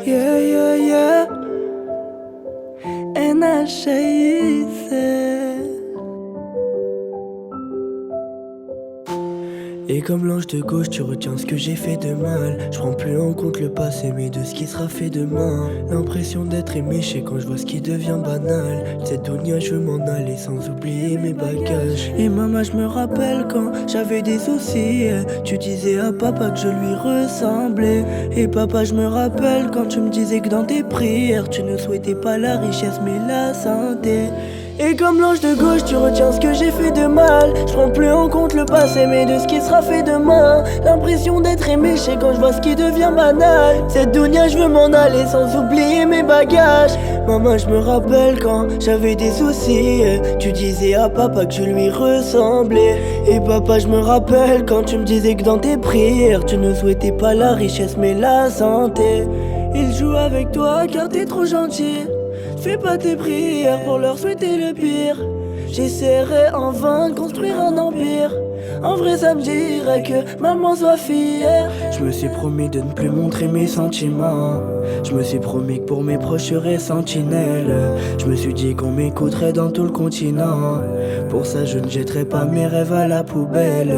Yeah, yeah, yeah. NHIC. Et comme l'ange de gauche, tu retiens ce que j'ai fait de mal. Je prends plus en compte le passé, mais de ce qui sera fait demain. L'impression d'être aimé, je sais quand je vois ce qui devient banal. Cette dunia, je veux m'en aller sans oublier mes bagages. Et maman, je me rappelle quand j'avais des soucis. Tu disais à papa que je lui ressemblais. Et papa, je me rappelle quand tu me disais que dans tes prières, tu ne souhaitais pas la richesse, mais la santé. Et comme l'ange de gauche, tu retiens ce que j'ai fait de mal. Je prends plus en compte le passé, mais de ce qui sera fait demain. L'impression d'être aimé, je sais quand je vois ce qui devient banal. Cette dunia, je veux m'en aller sans oublier mes bagages. Maman, je me rappelle quand j'avais des soucis. Tu disais à papa que je lui ressemblais. Et papa, je me rappelle quand tu me disais que dans tes prières, tu ne souhaitais pas la richesse, mais la santé. Il joue avec toi car t'es trop gentil. Fais pas tes prières pour leur souhaiter le pire. J'essaierai en vain de construire un empire. En vrai ça me dirait que maman soit fière. Je me suis promis de ne plus montrer mes sentiments. Je me suis promis que pour mes proches je serais sentinelle. Je me suis dit qu'on m'écouterait dans tout le continent. Pour ça je ne jetterai pas mes rêves à la poubelle.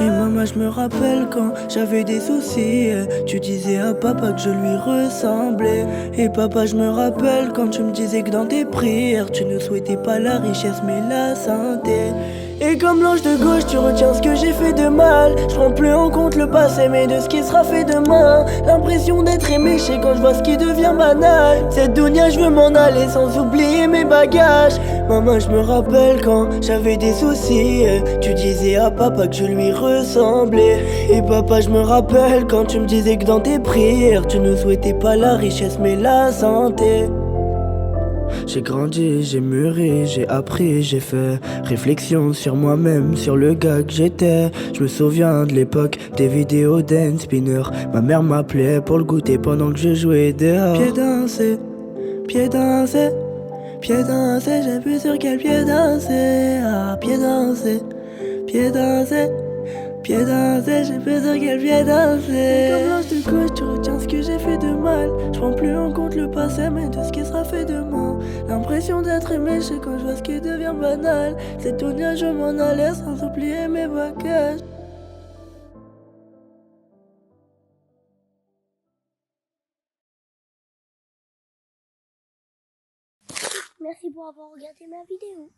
Et maman, je me rappelle quand j'avais des soucis. Tu disais à papa que je lui ressemblais. Et papa, je me rappelle quand tu me disais que dans tes prières, tu ne souhaitais pas la richesse mais la santé. Et comme l'ange de gauche, tu retiens ce que j'ai fait de mal. Je prends plus en compte le passé, mais de ce qui sera fait demain. L'impression d'être aimé, je sais quand je vois ce qui devient banal. Cette dunia, je veux m'en aller sans oublier mes bagages. Maman, je me rappelle quand j'avais des soucis. Tu disais à papa que je lui ressemblais. Et papa, je me rappelle quand tu me disais que dans tes prières, tu ne souhaitais pas la richesse, mais la santé. J'ai grandi, j'ai mûri, j'ai appris, j'ai fait réflexion sur moi-même, sur le gars que j'étais. Je me souviens de l'époque des vidéos dance spinner. Ma mère m'appelait pour le goûter pendant que je jouais dehors. Pied dansé, pied dansé, pied dansé, j'ai plus sur quel pied danser. Ah, pied dansé, pied dansé. Pied dansé, j'ai plus sur quel pied danser. Comme l'ange de gauche, tu retiens ce que j'ai fait de mal. Je prends plus en compte le passé, mais de ce qui sera fait demain. L'impression d'être aimé, je sais quand je vois ce qui devient banal. Cette dunia, je m'en allais sans oublier mes bagages. Merci pour avoir regardé ma vidéo.